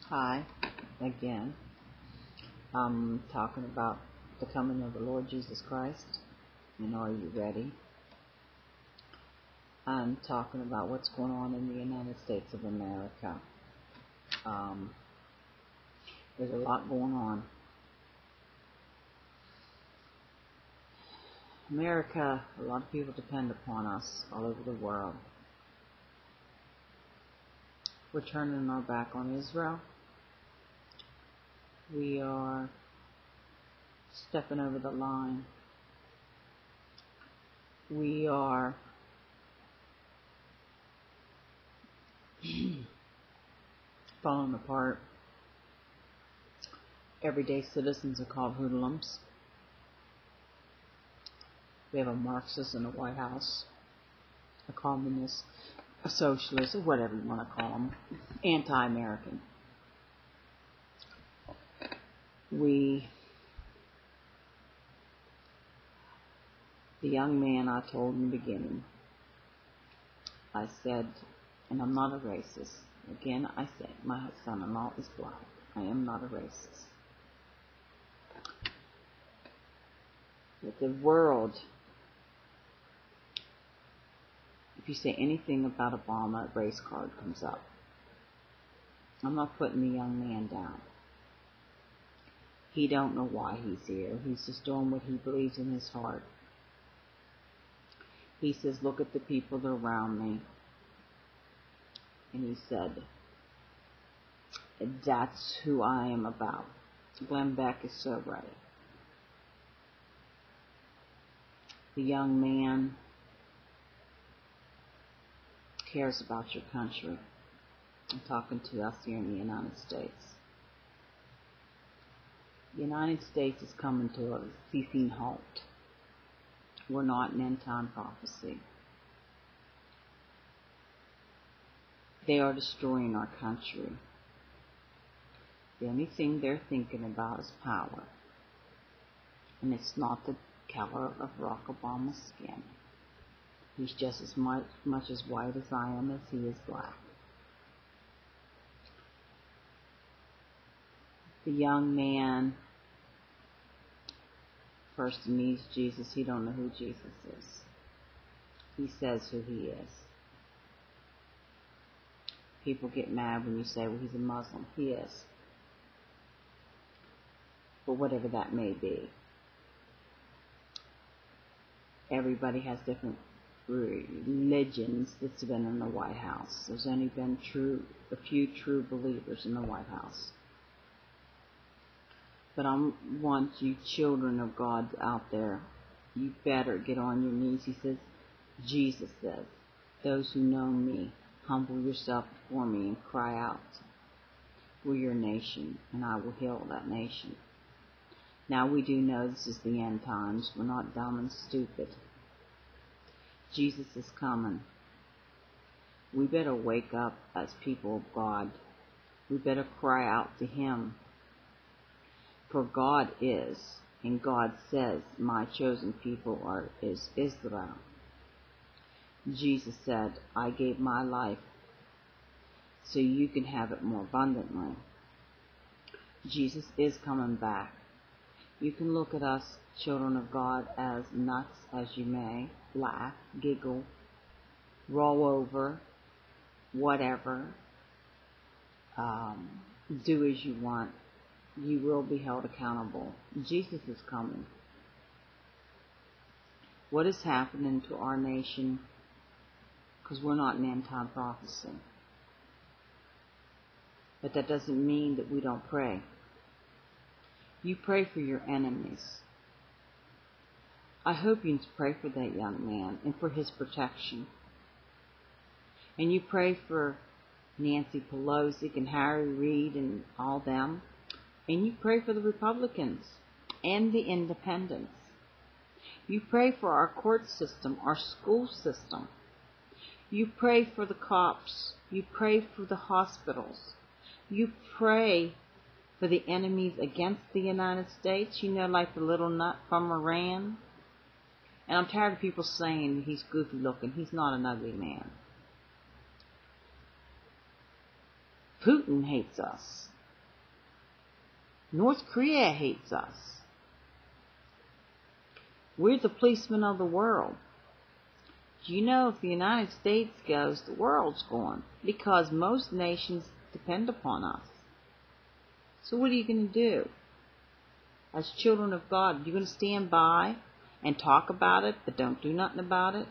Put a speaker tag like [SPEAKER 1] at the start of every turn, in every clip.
[SPEAKER 1] Hi, again. I'm talking about the coming of the Lord Jesus Christ, and are you ready? I'm talking about what's going on in the United States of America. There's a lot going on. America, a lot of people depend upon us all over the world. We're turning our back on Israel. We are stepping over the line. We are falling apart. Everyday citizens are called hoodlums. We have a Marxist in the White House, a communist, a socialist, or whatever you want to call them, anti-American. The young man I told in the beginning, I said, and I'm not a racist. Again, I said, my son-in-law is black. I am not a racist. But the world, if you say anything about Obama, a race card comes up. I'm not putting the young man down. He don't know why he's here. He's just doing what he believes in his heart. He says, look at the people that are around me. And he said, that's who I am about. Glenn Beck is so right. The young man cares about your country. I'm talking to us here in the United States. The United States is coming to a ceasing halt. We're not in end-time prophecy. They are destroying our country. The only thing they're thinking about is power. And it's not the color of Barack Obama's skin. He's just as much as white as I am as he is black. The young man first meets Jesus. He don't know who Jesus is. He says who he is. People get mad when you say, well, he's a Muslim. He is. But whatever that may be. Everybody has different religions that's been in the White House. There's only been a few true believers in the White House. But I want you children of God out there, you better get on your knees. He says, Jesus says, those who know me, humble yourself before me and cry out for your nation, and I will heal that nation. Now we do know this is the end times. We're not dumb and stupid. Jesus is coming. We better wake up as people of God. We better cry out to Him. For God is, and God says, my chosen people is Israel. Jesus said, I gave my life so you can have it more abundantly. Jesus is coming back. You can look at us, children of God, as nuts as you may, laugh, giggle, roll over, whatever, do as you want. You will be held accountable. Jesus is coming. What is happening to our nation? Because we're not in end-time prophecy. But that doesn't mean that we don't pray. You pray for your enemies. I hope you pray for that young man and for his protection. And you pray for Nancy Pelosi and Harry Reid and all them. And you pray for the Republicans and the independents. You pray for our court system, our school system. You pray for the cops. You pray for the hospitals. You pray for the enemies against the United States, like the little nut from Iran. And I'm tired of people saying he's goofy looking. He's not an ugly man. Putin hates us. North Korea hates us. We're the policemen of the world. Do you know if the United States goes, the world's going? Because most nations depend upon us. So what are you going to do? As children of God, you're going to stand by and talk about it, but don't do nothing about it?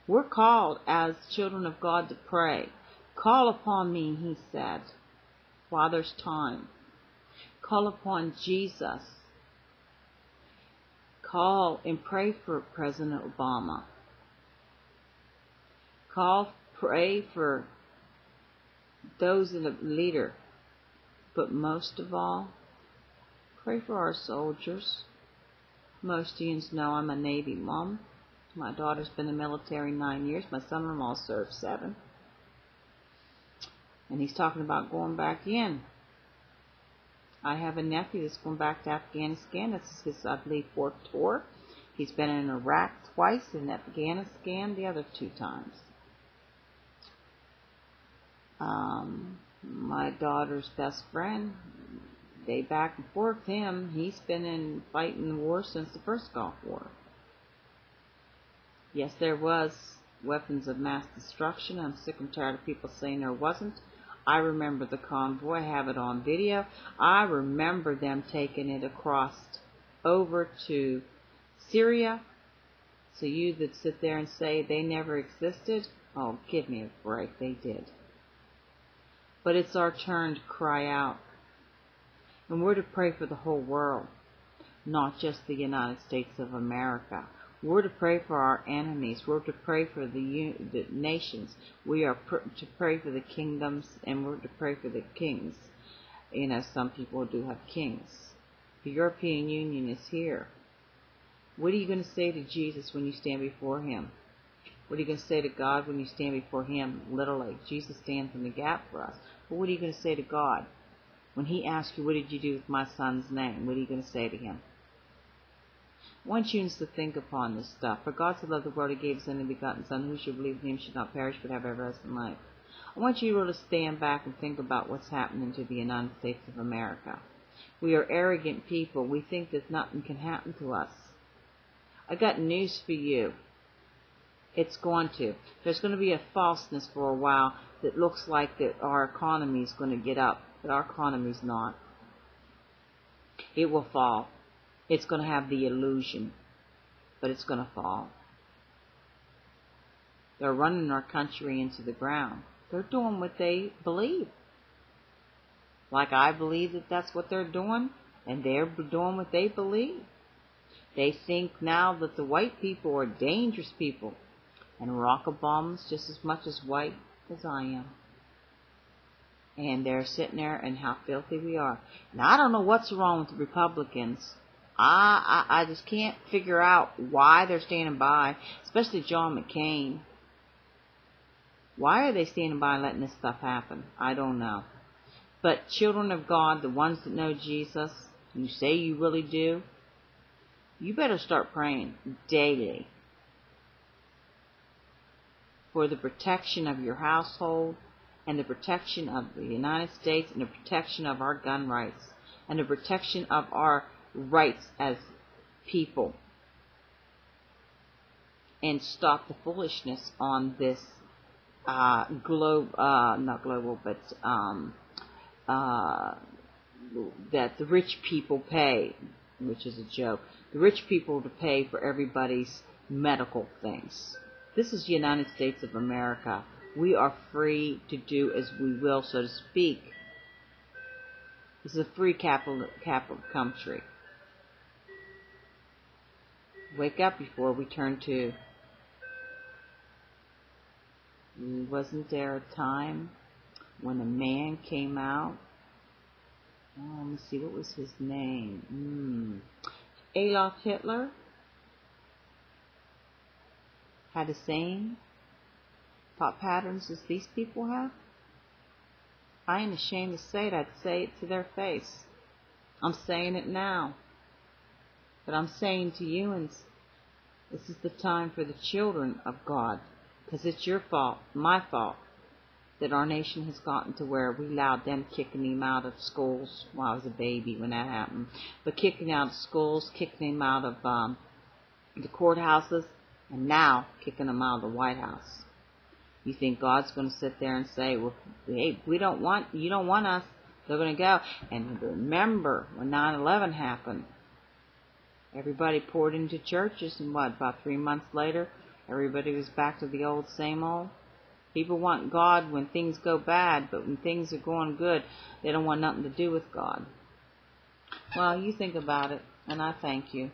[SPEAKER 1] We're called as children of God to pray. Call upon me, he said, while there's time. Call upon Jesus. Call and pray for President Obama. Pray for those in the leader. But most of all, pray for our soldiers. Most of you know I'm a Navy mom. My daughter's been in the military 9 years. My son-in-law served 7. And he's talking about going back in. I have a nephew that's going back to Afghanistan. This is his, I believe, 4th tour. He's been in Iraq twice, and Afghanistan the other 2 times. My daughter's best friend, they back and forth him. He's been fighting the war since the first Gulf War. Yes, there was weapons of mass destruction. I'm sick and tired of people saying there wasn't. I remember the convoy. I have it on video. I remember them taking it across over to Syria. So you that sit there and say they never existed, oh, give me a break. They did. But it's our turn to cry out. And we're to pray for the whole world, not just the United States of America. We're to pray for our enemies. We're to pray for the nations. We are to pray for the kingdoms, and we're to pray for the kings. You know, some people do have kings. The European Union is here. What are you going to say to Jesus when you stand before him? What are you going to say to God when you stand before him? Literally, Jesus stands in the gap for us. But what are you going to say to God when he asks you, what did you do with my son's name? What are you going to say to him? I want you to think upon this stuff. For God so loved the world, he gave his only begotten Son, who should believe in him should not perish but have everlasting life. I want you to really stand back and think about what's happening to the United States of America. We are arrogant people. We think that nothing can happen to us. I got news for you. It's going to. There's going to be a falseness for a while that looks like that our economy is going to get up, but our economy is not. It will fall. It's going to have the illusion, but it's going to fall. They're running our country into the ground. They're doing what they believe. Like I believe that that's what they're doing, and they're doing what they believe. They think now that the white people are dangerous people, and Barack Obama's just as much as white as I am. And they're sitting there and how filthy we are. Now, I don't know what's wrong with the Republicans. I just can't figure out why they're standing by, especially John McCain. Why are they standing by and letting this stuff happen? I don't know. But children of God, the ones that know Jesus, you say you really do, you better start praying daily for the protection of your household and the protection of the United States and the protection of our gun rights and the protection of our rights as people, and stop the foolishness on this not global, but that the rich people pay, which is a joke. The rich people to pay for everybody's medical things. This is the United States of America. We are free to do as we will, so to speak. This is a free capital country. Wake up before we turn to. Wasn't there a time when a man came out? Oh, let me see, what was his name? Adolf Hitler had the same thought patterns as these people have. I ain't ashamed to say it. I'd say it to their face. I'm saying it now. But I'm saying to you, and this is the time for the children of God, because it's your fault, my fault. that our nation has gotten to where we allowed them kicking him out of schools while I was a baby when that happened. But kicking him out of schools, kicking him out of the courthouses, and now kicking him out of the White House. You think God's going to sit there and say, well, hey, you don't want us. They're going to go. And remember, when 9/11 happened, everybody poured into churches, and about 3 months later, everybody was back to the old, same old. People want God when things go bad, but when things are going good, they don't want nothing to do with God. Well, you think about it, and I thank you.